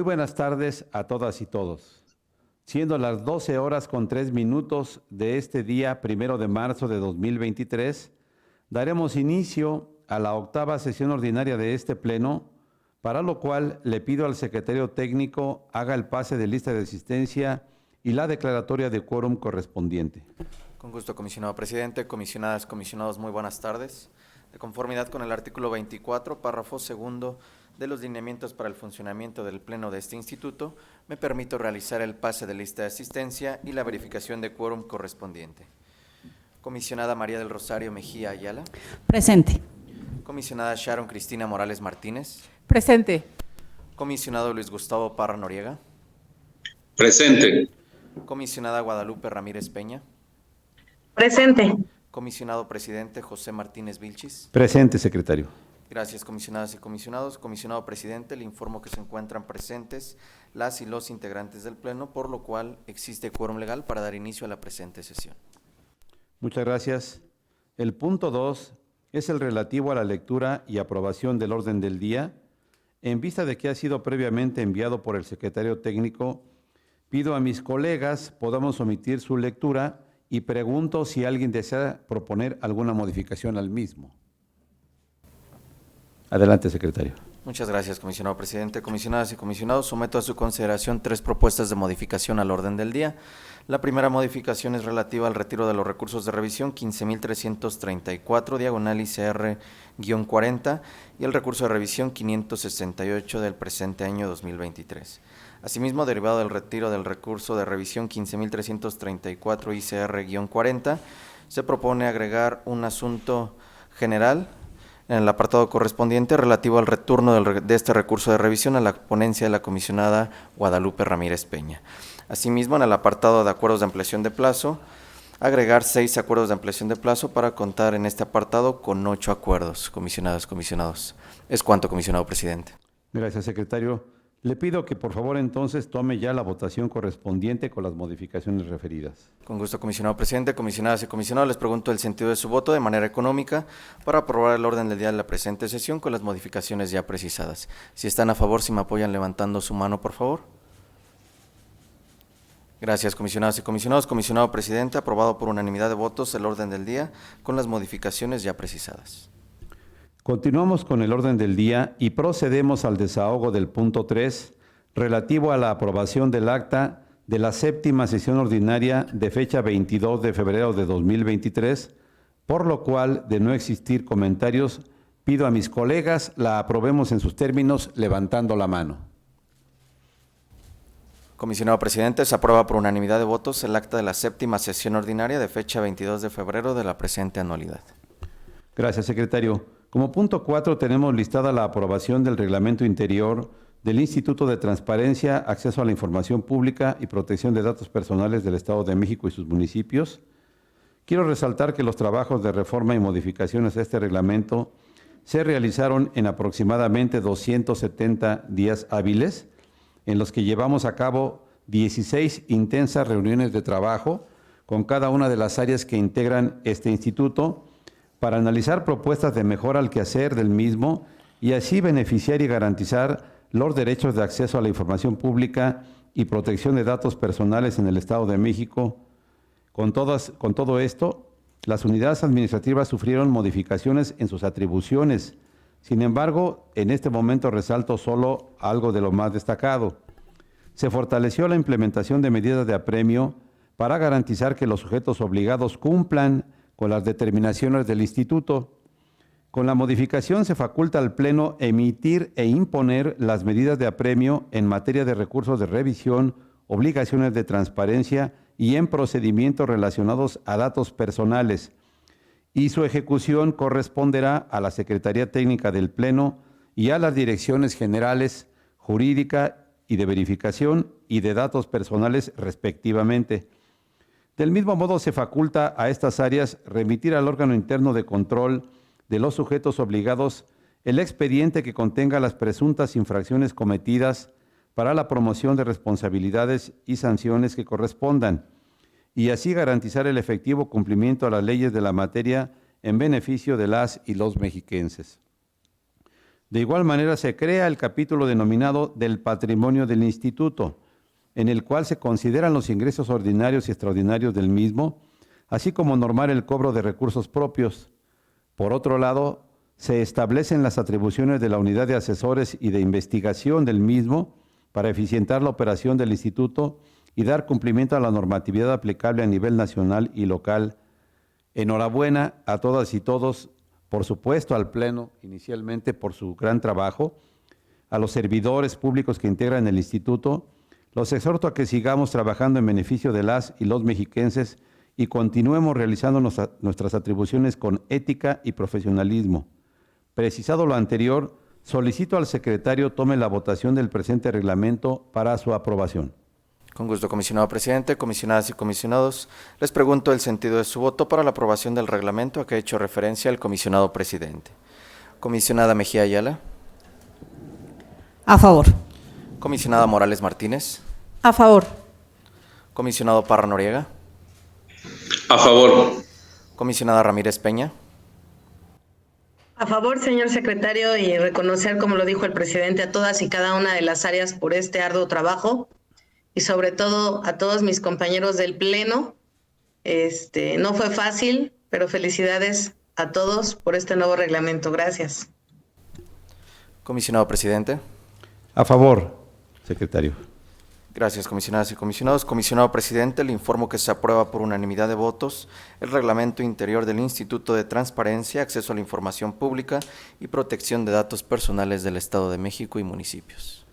buenas tardes a todas y todos. Siendo las 12 horas con 3 minutos de este día 1 de marzo de 2023, daremos inicio a la octava sesión ordinaria de este Pleno, para lo cual le pido al secretario técnico haga el pase de lista de asistencia y la declaratoria de quórum correspondiente. Con gusto, comisionado presidente, comisionadas, comisionados, muy buenas tardes. De conformidad con el artículo 24, párrafo segundo de los lineamientos para el funcionamiento del Pleno de este instituto, me permito realizar el pase de lista de asistencia y la verificación de quórum correspondiente. Comisionada María del Rosario Mejía Ayala. Presente. Comisionada Sharon Cristina Morales Martínez. Presente. Comisionado Luis Gustavo Parra Noriega. Presente. Comisionada Guadalupe Ramírez Peña. Presente. Comisionado presidente José Martínez Vilchis. Presente, secretario. Gracias, comisionadas y comisionados. Comisionado presidente, le informo que se encuentran presentes las y los integrantes del Pleno, por lo cual existe quórum legal para dar inicio a la presente sesión. Muchas gracias. El punto 2 es el relativo a la lectura y aprobación del orden del día. En vista de que ha sido previamente enviado por el secretario técnico, pido a mis colegas podamos omitir su lectura y pregunto si alguien desea proponer alguna modificación al mismo. Adelante, secretario. Muchas gracias, comisionado presidente. Comisionadas y comisionados, someto a su consideración 3 propuestas de modificación al orden del día. La primera modificación es relativa al retiro de los recursos de revisión 15.334, diagonal ICR-40, y el recurso de revisión 568 del presente año 2023. Asimismo, derivado del retiro del recurso de revisión 15.334 ICR-40, se propone agregar un asunto general en el apartado correspondiente relativo al retorno de este recurso de revisión a la ponencia de la comisionada Guadalupe Ramírez Peña. Asimismo, en el apartado de acuerdos de ampliación de plazo, agregar 6 acuerdos de ampliación de plazo para contar en este apartado con 8 acuerdos, comisionadas, comisionados. Es cuanto, comisionado presidente. Gracias, secretario. Le pido que por favor entonces tome ya la votación correspondiente con las modificaciones referidas. Con gusto, comisionado presidente. Comisionadas y comisionados, les pregunto el sentido de su voto de manera económica para aprobar el orden del día de la presente sesión con las modificaciones ya precisadas. Si están a favor, si me apoyan levantando su mano, por favor. Gracias, comisionadas y comisionados. Comisionado presidente, aprobado por unanimidad de votos el orden del día con las modificaciones ya precisadas. Continuamos con el orden del día y procedemos al desahogo del punto 3, relativo a la aprobación del acta de la séptima sesión ordinaria de fecha 22 de febrero de 2023, por lo cual, de no existir comentarios, pido a mis colegas la aprobemos en sus términos levantando la mano. Comisionado presidente, se aprueba por unanimidad de votos el acta de la séptima sesión ordinaria de fecha 22 de febrero de la presente anualidad. Gracias, secretario. Como punto 4 tenemos listada la aprobación del reglamento interior del Instituto de Transparencia, Acceso a la Información Pública y Protección de Datos Personales del Estado de México y sus municipios. Quiero resaltar que los trabajos de reforma y modificaciones a este reglamento se realizaron en aproximadamente 270 días hábiles, en los que llevamos a cabo 16 intensas reuniones de trabajo con cada una de las áreas que integran este instituto, para analizar propuestas de mejora al quehacer del mismo y así beneficiar y garantizar los derechos de acceso a la información pública y protección de datos personales en el Estado de México. Con todo esto, las unidades administrativas sufrieron modificaciones en sus atribuciones. Sin embargo, en este momento resalto solo algo de lo más destacado. Se fortaleció la implementación de medidas de apremio para garantizar que los sujetos obligados cumplan con las determinaciones del Instituto. Con la modificación se faculta al Pleno emitir e imponer las medidas de apremio en materia de recursos de revisión, obligaciones de transparencia y en procedimientos relacionados a datos personales, y su ejecución corresponderá a la Secretaría Técnica del Pleno y a las Direcciones Generales, Jurídica y de Verificación y de Datos Personales respectivamente. Del mismo modo, se faculta a estas áreas remitir al órgano interno de control de los sujetos obligados el expediente que contenga las presuntas infracciones cometidas para la promoción de responsabilidades y sanciones que correspondan, y así garantizar el efectivo cumplimiento a las leyes de la materia en beneficio de las y los mexiquenses. De igual manera, se crea el capítulo denominado del patrimonio del instituto, en el cual se consideran los ingresos ordinarios y extraordinarios del mismo, así como normar el cobro de recursos propios. Por otro lado, se establecen las atribuciones de la unidad de asesores y de investigación del mismo para eficientar la operación del instituto y dar cumplimiento a la normatividad aplicable a nivel nacional y local. Enhorabuena a todas y todos, por supuesto al Pleno, inicialmente por su gran trabajo, a los servidores públicos que integran el instituto. Los exhorto a que sigamos trabajando en beneficio de las y los mexiquenses y continuemos realizando nuestras atribuciones con ética y profesionalismo. Precisado lo anterior, solicito al secretario tome la votación del presente reglamento para su aprobación. Con gusto, comisionado presidente, comisionadas y comisionados. Les pregunto el sentido de su voto para la aprobación del reglamento a que ha hecho referencia el comisionado presidente. Comisionada Mejía Ayala. A favor. Comisionada Morales Martínez. A favor. Comisionado Parra Noriega. A favor. Comisionada Ramírez Peña. A favor, señor secretario, y reconocer, como lo dijo el presidente, a todas y cada una de las áreas por este arduo trabajo y sobre todo a todos mis compañeros del Pleno. No fue fácil, pero felicidades a todos por este nuevo reglamento. Gracias. Comisionado presidente. A favor, secretario. Gracias, comisionadas y comisionados. Comisionado presidente, le informo que se aprueba por unanimidad de votos el reglamento interior del Instituto de Transparencia, Acceso a la Información Pública y Protección de Datos Personales del Estado de México y municipios.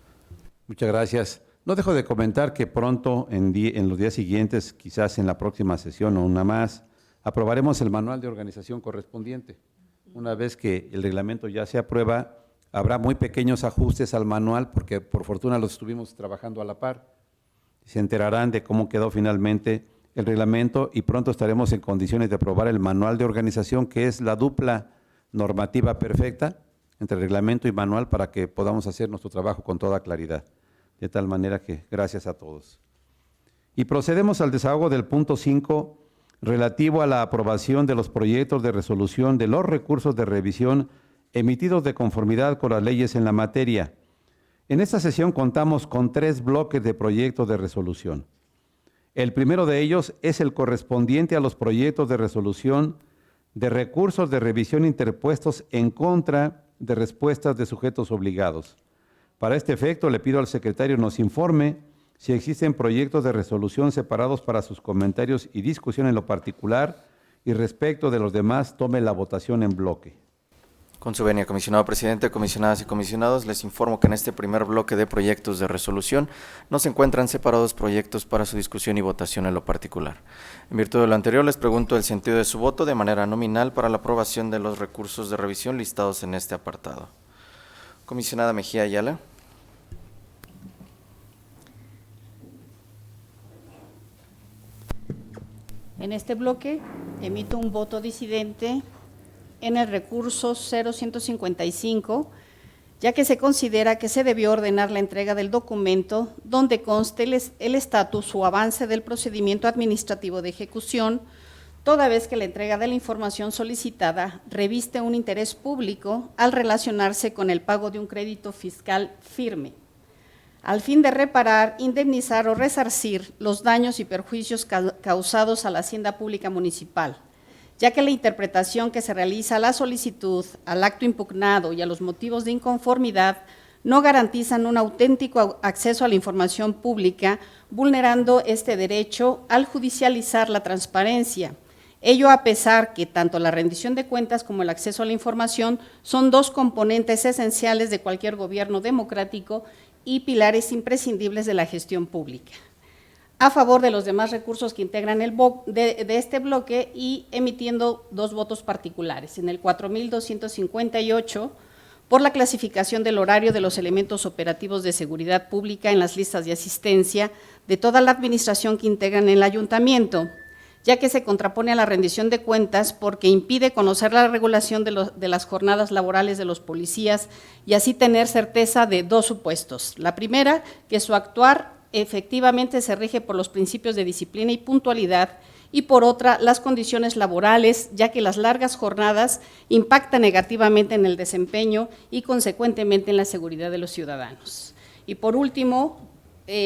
Muchas gracias. No dejo de comentar que pronto, en los días siguientes, quizás en la próxima sesión o una más, aprobaremos el manual de organización correspondiente. Una vez que el reglamento ya se aprueba, habrá muy pequeños ajustes al manual porque por fortuna los estuvimos trabajando a la par. Se enterarán de cómo quedó finalmente el reglamento y pronto estaremos en condiciones de aprobar el manual de organización, que es la dupla normativa perfecta entre reglamento y manual para que podamos hacer nuestro trabajo con toda claridad. De tal manera que gracias a todos. Y procedemos al desahogo del punto 5 relativo a la aprobación de los proyectos de resolución de los recursos de revisión emitidos de conformidad con las leyes en la materia. En esta sesión contamos con 3 bloques de proyectos de resolución. El primero de ellos es el correspondiente a los proyectos de resolución de recursos de revisión interpuestos en contra de respuestas de sujetos obligados. Para este efecto, le pido al secretario nos informe si existen proyectos de resolución separados para sus comentarios y discusión en lo particular, y respecto de los demás, tome la votación en bloque. Con su venia, comisionado presidente, comisionadas y comisionados, les informo que en este primer bloque de proyectos de resolución no se encuentran separados proyectos para su discusión y votación en lo particular. En virtud de lo anterior, les pregunto el sentido de su voto de manera nominal para la aprobación de los recursos de revisión listados en este apartado. Comisionada Mejía Ayala. En este bloque emito un voto disidente en el recurso 0155, ya que se considera que se debió ordenar la entrega del documento donde conste el estatus o avance del procedimiento administrativo de ejecución, toda vez que la entrega de la información solicitada reviste un interés público al relacionarse con el pago de un crédito fiscal firme, al fin de reparar, indemnizar o resarcir los daños y perjuicios causados a la hacienda pública municipal, ya que la interpretación que se realiza a la solicitud, al acto impugnado y a los motivos de inconformidad no garantizan un auténtico acceso a la información pública, vulnerando este derecho al judicializar la transparencia. Ello a pesar que tanto la rendición de cuentas como el acceso a la información son 2 componentes esenciales de cualquier gobierno democrático y pilares imprescindibles de la gestión pública. A favor de los demás recursos que integran de este bloque y emitiendo 2 votos particulares. En el 4258, por la clasificación del horario de los elementos operativos de seguridad pública en las listas de asistencia de toda la administración que integran el ayuntamiento, ya que se contrapone a la rendición de cuentas porque impide conocer la regulación de las jornadas laborales de los policías y así tener certeza de 2 supuestos. La primera, que su actuar efectivamente se rige por los principios de disciplina y puntualidad, y por otra, las condiciones laborales, ya que las largas jornadas impactan negativamente en el desempeño y consecuentemente en la seguridad de los ciudadanos. Y por último,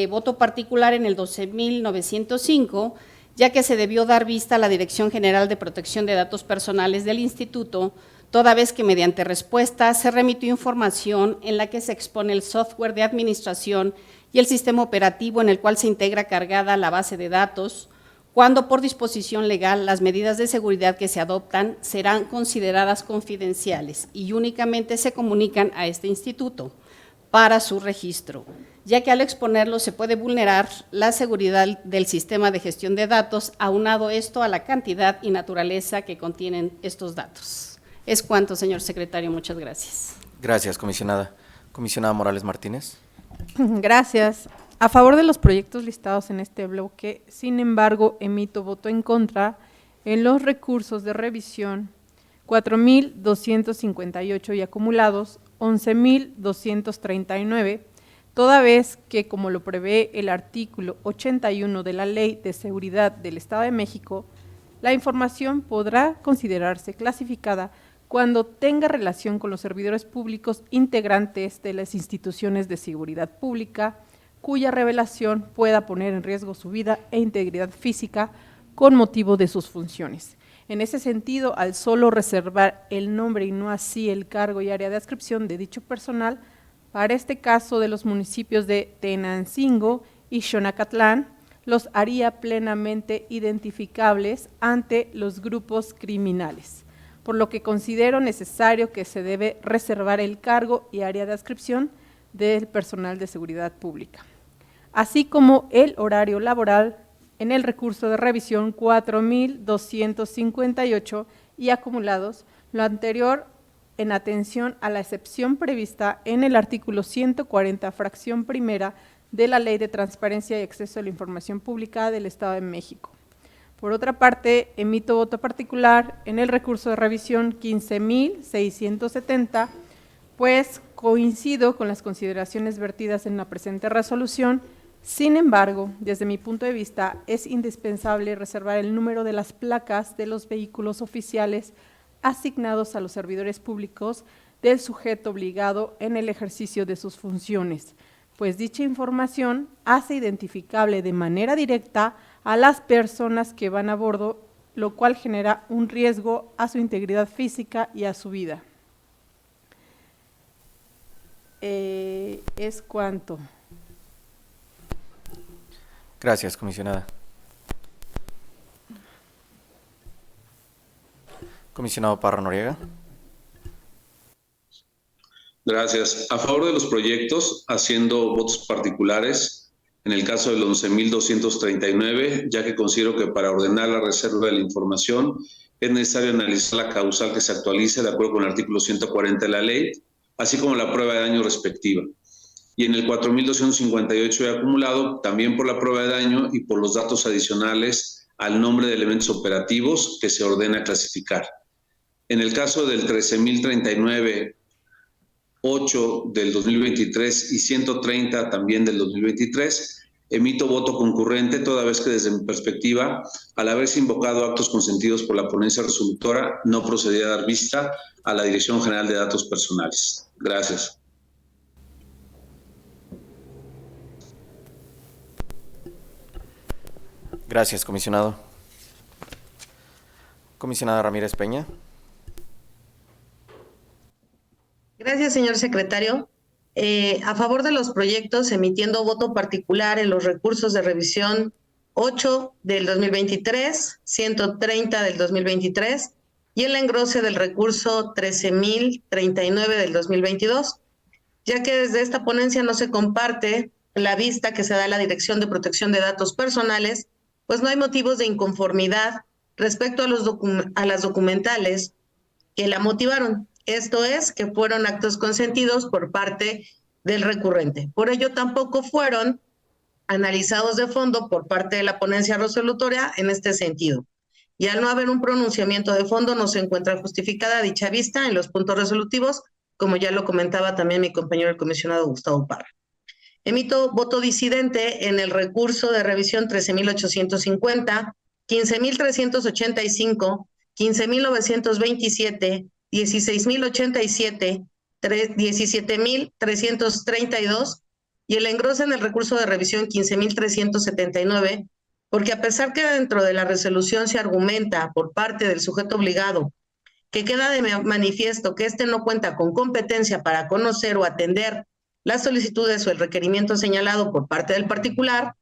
voto particular en el 12.905, ya que se debió dar vista a la Dirección General de Protección de Datos Personales del Instituto, toda vez que mediante respuesta se remitió información en la que se expone el software de administración y el sistema operativo en el cual se integra cargada la base de datos, cuando por disposición legal las medidas de seguridad que se adoptan serán consideradas confidenciales y únicamente se comunican a este instituto para su registro, ya que al exponerlo se puede vulnerar la seguridad del sistema de gestión de datos, aunado esto a la cantidad y naturaleza que contienen estos datos. Es cuanto, señor secretario. Muchas gracias. Gracias, comisionada. Comisionada Morales Martínez. Gracias. A favor de los proyectos listados en este bloque, sin embargo, emito voto en contra en los recursos de revisión 4.258 y acumulados 11.239, toda vez que, como lo prevé el artículo 81 de la Ley de Seguridad del Estado de México, la información podrá considerarse clasificada cuando tenga relación con los servidores públicos integrantes de las instituciones de seguridad pública, cuya revelación pueda poner en riesgo su vida e integridad física con motivo de sus funciones. En ese sentido, al solo reservar el nombre y no así el cargo y área de adscripción de dicho personal, para este caso de los municipios de Tenancingo y Xonacatlán, los haría plenamente identificables ante los grupos criminales, por lo que considero necesario que se debe reservar el cargo y área de adscripción del personal de seguridad pública, así como el horario laboral en el recurso de revisión 4.258 y acumulados, lo anterior en atención a la excepción prevista en el artículo 140, fracción primera de la Ley de Transparencia y Acceso a la Información Pública del Estado de México. Por otra parte, emito voto particular en el recurso de revisión 15.670, pues coincido con las consideraciones vertidas en la presente resolución. Sin embargo, desde mi punto de vista, es indispensable reservar el número de las placas de los vehículos oficiales asignados a los servidores públicos del sujeto obligado en el ejercicio de sus funciones, pues dicha información hace identificable de manera directa a las personas que van a bordo, lo cual genera un riesgo a su integridad física y a su vida. Es cuanto. Gracias, comisionada. Comisionado Parra Noriega. Gracias. A favor de los proyectos, haciendo votos particulares, en el caso del 11.239, ya que considero que para ordenar la reserva de la información es necesario analizar la causal que se actualice de acuerdo con el artículo 140 de la ley, así como la prueba de daño respectiva. Y en el 4.258 he acumulado también por la prueba de daño y por los datos adicionales al nombre de elementos operativos que se ordena clasificar. En el caso del 13.039, 8 del 2023 y 130 también del 2023, emito voto concurrente, toda vez que desde mi perspectiva, al haberse invocado actos consentidos por la ponencia resolutora, no procedía a dar vista a la Dirección General de Datos Personales. Gracias. Gracias, comisionado. Comisionada Ramírez Peña. Gracias, señor secretario. A favor de los proyectos, emitiendo voto particular en los recursos de revisión 8 del 2023, 130 del 2023 y el engrose del recurso 13.039 del 2022, ya que desde esta ponencia no se comparte la vista que se da a la Dirección de Protección de Datos Personales, pues no hay motivos de inconformidad respecto a las documentales que la motivaron. Esto es, que fueron actos consentidos por parte del recurrente. Por ello, tampoco fueron analizados de fondo por parte de la ponencia resolutoria en este sentido. Y al no haber un pronunciamiento de fondo, no se encuentra justificada dicha vista en los puntos resolutivos, como ya lo comentaba también mi compañero el comisionado Gustavo Parra. Emito voto disidente en el recurso de revisión 13.850, 15.385, 15.927, 16.087, 17.332 y el engrose en el recurso de revisión 15.379, porque a pesar que dentro de la resolución se argumenta por parte del sujeto obligado que queda de manifiesto que éste no cuenta con competencia para conocer o atender las solicitudes o el requerimiento señalado por parte del particular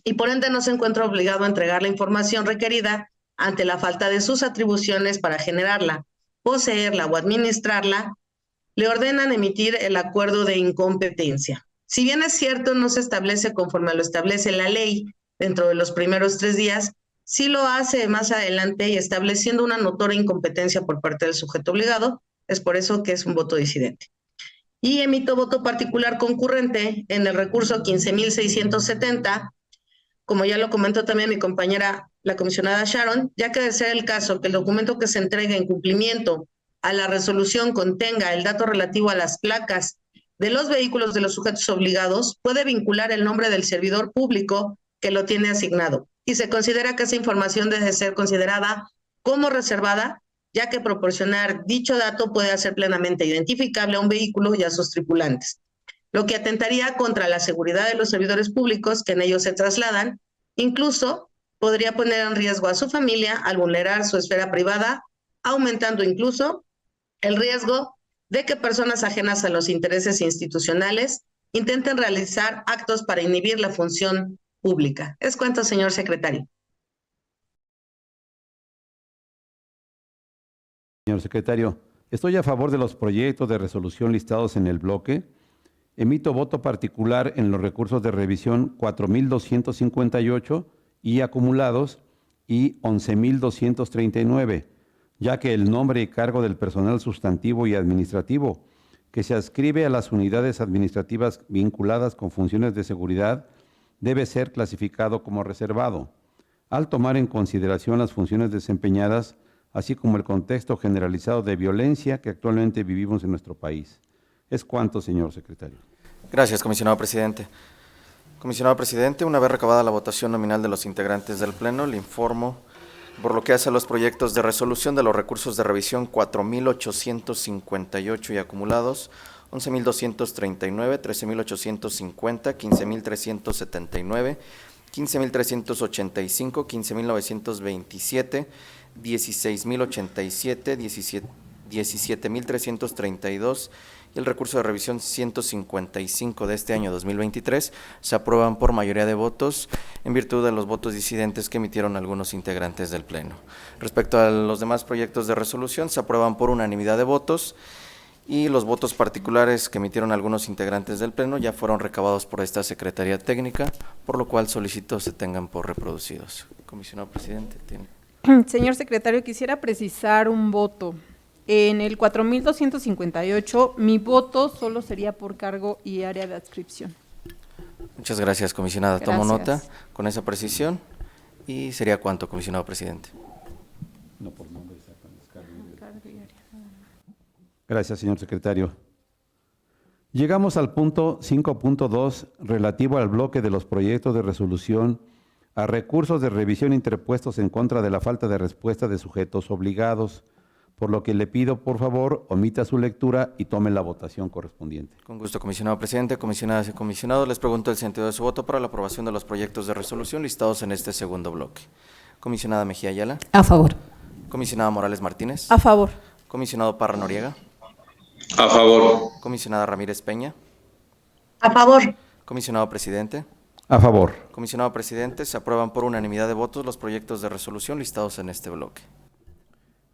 y por ende no se encuentra obligado a entregar la información requerida ante la falta de sus atribuciones para generarla, poseerla o administrarla, le ordenan emitir el acuerdo de incompetencia. Si bien es cierto, no se establece conforme lo establece la ley dentro de los primeros 3 días, sí lo hace más adelante y estableciendo una notoria incompetencia por parte del sujeto obligado, es por eso que es un voto disidente. Y emito voto particular concurrente en el recurso 15.670, como ya lo comentó también mi compañera, la comisionada Sharon, ya que de ser el caso que el documento que se entregue en cumplimiento a la resolución contenga el dato relativo a las placas de los vehículos de los sujetos obligados, puede vincular el nombre del servidor público que lo tiene asignado. Y se considera que esa información debe ser considerada como reservada, ya que proporcionar dicho dato puede hacer plenamente identificable a un vehículo y a sus tripulantes, lo que atentaría contra la seguridad de los servidores públicos que en ellos se trasladan, incluso podría poner en riesgo a su familia al vulnerar su esfera privada, aumentando incluso el riesgo de que personas ajenas a los intereses institucionales intenten realizar actos para inhibir la función pública. Es cuanto, señor secretario. Señor secretario, estoy a favor de los proyectos de resolución listados en el bloque. Emito voto particular en los recursos de revisión 4.258 y acumulados y 11.239, ya que el nombre y cargo del personal sustantivo y administrativo que se adscribe a las unidades administrativas vinculadas con funciones de seguridad debe ser clasificado como reservado, al tomar en consideración las funciones desempeñadas, así como el contexto generalizado de violencia que actualmente vivimos en nuestro país. Es cuanto, señor secretario. Gracias, comisionado presidente. Comisionado presidente, una vez recabada la votación nominal de los integrantes del Pleno, le informo, por lo que hace a los proyectos de resolución de los recursos de revisión 4.858 y acumulados, 11.239, 13.850, 15.379, 15.385, 15.927, 16.087, 17.332 y el recurso de revisión 155 de este año 2023 se aprueban por mayoría de votos en virtud de los votos disidentes que emitieron algunos integrantes del Pleno. Respecto a los demás proyectos de resolución, se aprueban por unanimidad de votos y los votos particulares que emitieron algunos integrantes del Pleno ya fueron recabados por esta Secretaría Técnica, por lo cual solicito se tengan por reproducidos. Comisionado presidente, tiene. Señor secretario, quisiera precisar un voto. En el 4.258, mi voto solo sería por cargo y área de adscripción. Muchas gracias, comisionada. Gracias. Tomo nota con esa precisión. ¿Y sería cuánto, comisionado presidente? No por nombre, Gracias, señor secretario. Llegamos al punto 5.2 relativo al bloque de los proyectos de resolución a recursos de revisión interpuestos en contra de la falta de respuesta de sujetos obligados, por lo que le pido, por favor, omita su lectura y tome la votación correspondiente. Con gusto, comisionado presidente, comisionadas y comisionados, les pregunto el sentido de su voto para la aprobación de los proyectos de resolución listados en este segundo bloque. Comisionada Mejía Ayala. A favor. Comisionada Morales Martínez. A favor. Comisionado Parra Noriega. A favor. Comisionada Ramírez Peña. A favor. Comisionado presidente. A favor. Comisionado presidente, se aprueban por unanimidad de votos los proyectos de resolución listados en este bloque.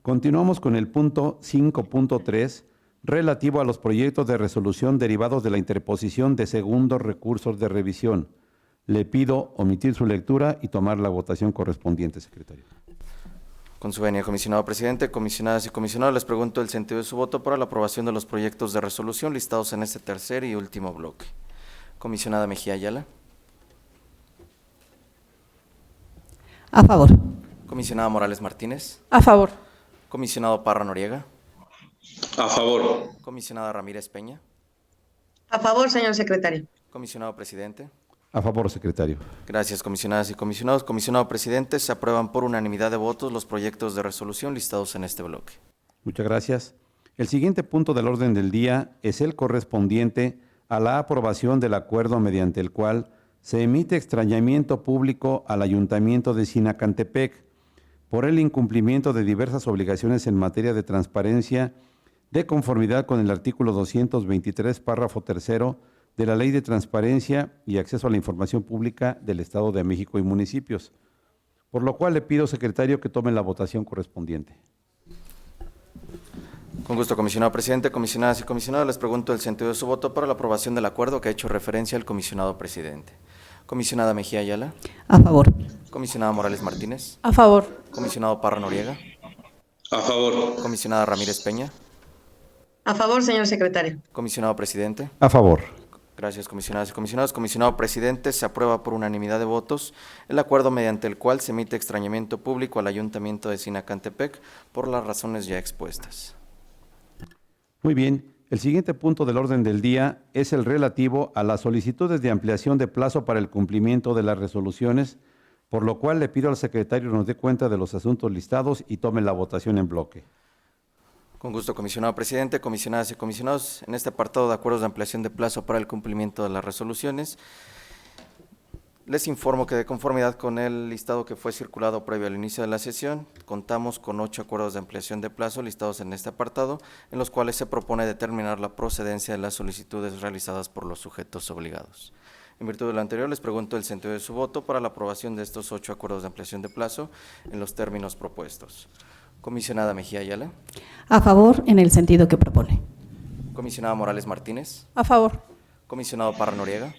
Continuamos con el punto 5.3 relativo a los proyectos de resolución derivados de la interposición de segundos recursos de revisión. Le pido omitir su lectura y tomar la votación correspondiente, secretario. Con su venia, comisionado presidente, comisionadas y comisionados, les pregunto el sentido de su voto para la aprobación de los proyectos de resolución listados en este tercer y último bloque. Comisionada Mejía Ayala. A favor. Comisionada Morales Martínez. A favor. Comisionado Parra Noriega. A favor. Comisionada Ramírez Peña. A favor, señor secretario. Comisionado presidente. A favor, secretario. Gracias, comisionadas y comisionados. Comisionado presidente, se aprueban por unanimidad de votos los proyectos de resolución listados en este bloque. Muchas gracias. El siguiente punto del orden del día es el correspondiente a la aprobación del acuerdo mediante el cual se emite extrañamiento público al Ayuntamiento de Sinacantepec por el incumplimiento de diversas obligaciones en materia de transparencia de conformidad con el artículo 223, párrafo tercero de la Ley de Transparencia y Acceso a la Información Pública del Estado de México y municipios, por lo cual le pido, secretario, que tome la votación correspondiente. Con gusto, comisionado presidente. Comisionadas y comisionados, les pregunto el sentido de su voto para la aprobación del acuerdo que ha hecho referencia el comisionado presidente. Comisionada Mejía Ayala. A favor. Comisionada Morales Martínez. A favor. Comisionado Parra Noriega. A favor. Comisionada Ramírez Peña. A favor, señor secretario. Comisionado presidente. A favor. Gracias, comisionadas y comisionados. Comisionado presidente, se aprueba por unanimidad de votos el acuerdo mediante el cual se emite extrañamiento público al Ayuntamiento de Sinacantepec por las razones ya expuestas. Muy bien. El siguiente punto del orden del día es el relativo a las solicitudes de ampliación de plazo para el cumplimiento de las resoluciones, por lo cual le pido al secretario nos dé cuenta de los asuntos listados y tome la votación en bloque. Con gusto, comisionado presidente, comisionadas y comisionados. En este apartado de acuerdos de ampliación de plazo para el cumplimiento de las resoluciones, les informo que de conformidad con el listado que fue circulado previo al inicio de la sesión, contamos con 8 acuerdos de ampliación de plazo listados en este apartado, en los cuales se propone determinar la procedencia de las solicitudes realizadas por los sujetos obligados. En virtud de lo anterior, les pregunto el sentido de su voto para la aprobación de estos 8 acuerdos de ampliación de plazo en los términos propuestos. Comisionada Mejía Ayala. A favor en el sentido que propone. Comisionada Morales Martínez. A favor. Comisionado Parra Noriega.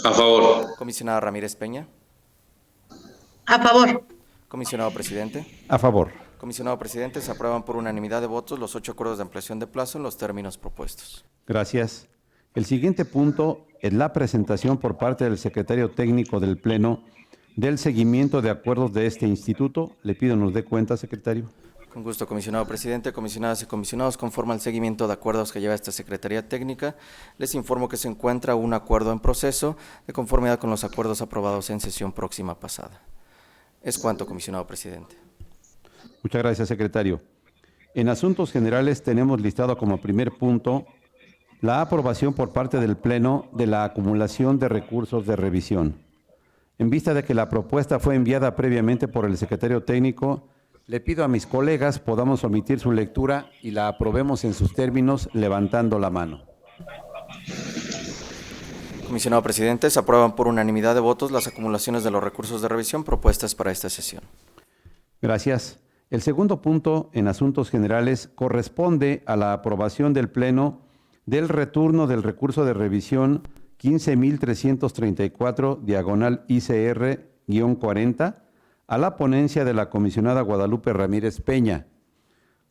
A favor. Comisionada Ramírez Peña. A favor. Comisionado presidente. A favor. Comisionado presidente, se aprueban por unanimidad de votos los 8 acuerdos de ampliación de plazo en los términos propuestos. Gracias. El siguiente punto es la presentación por parte del secretario técnico del Pleno del seguimiento de acuerdos de este instituto. Le pido nos dé cuenta, secretario. Con gusto, comisionado presidente, comisionadas y comisionados, conforme al seguimiento de acuerdos que lleva esta Secretaría Técnica, les informo que se encuentra un acuerdo en proceso de conformidad con los acuerdos aprobados en sesión próxima pasada. Es cuanto, comisionado presidente. Muchas gracias, secretario. En asuntos generales tenemos listado como primer punto la aprobación por parte del Pleno de la acumulación de recursos de revisión. En vista de que la propuesta fue enviada previamente por el secretario técnico, le pido a mis colegas podamos omitir su lectura y la aprobemos en sus términos levantando la mano. Comisionado presidente, se aprueban por unanimidad de votos las acumulaciones de los recursos de revisión propuestas para esta sesión. Gracias. El segundo punto en asuntos generales corresponde a la aprobación del Pleno del retorno del recurso de revisión 15.334, diagonal ICR-40, a la ponencia de la comisionada Guadalupe Ramírez Peña,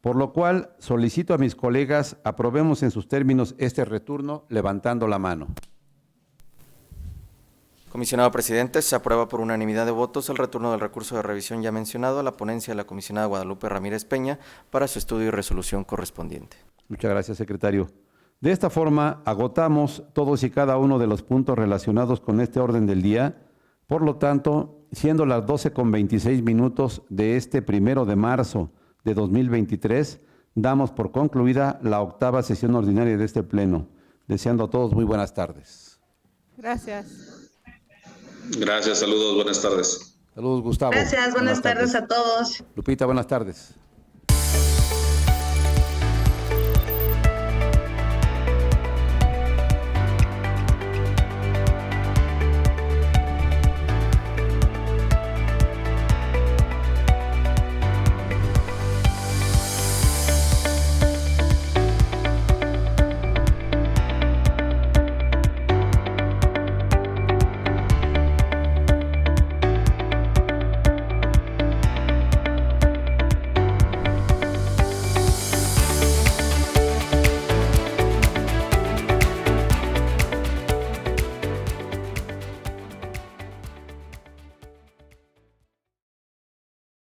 por lo cual solicito a mis colegas aprobemos en sus términos este retorno levantando la mano. Comisionado presidente, se aprueba por unanimidad de votos el retorno del recurso de revisión ya mencionado a la ponencia de la comisionada Guadalupe Ramírez Peña para su estudio y resolución correspondiente. Muchas gracias, secretario. De esta forma, agotamos todos y cada uno de los puntos relacionados con este orden del día. Por lo tanto, siendo las 12:26 de este 1 de marzo de 2023, damos por concluida la 8ª sesión ordinaria de este Pleno. Deseando a todos muy buenas tardes. Gracias. Gracias, saludos, buenas tardes. Saludos, Gustavo. Gracias, buenas tardes a todos. Lupita, buenas tardes.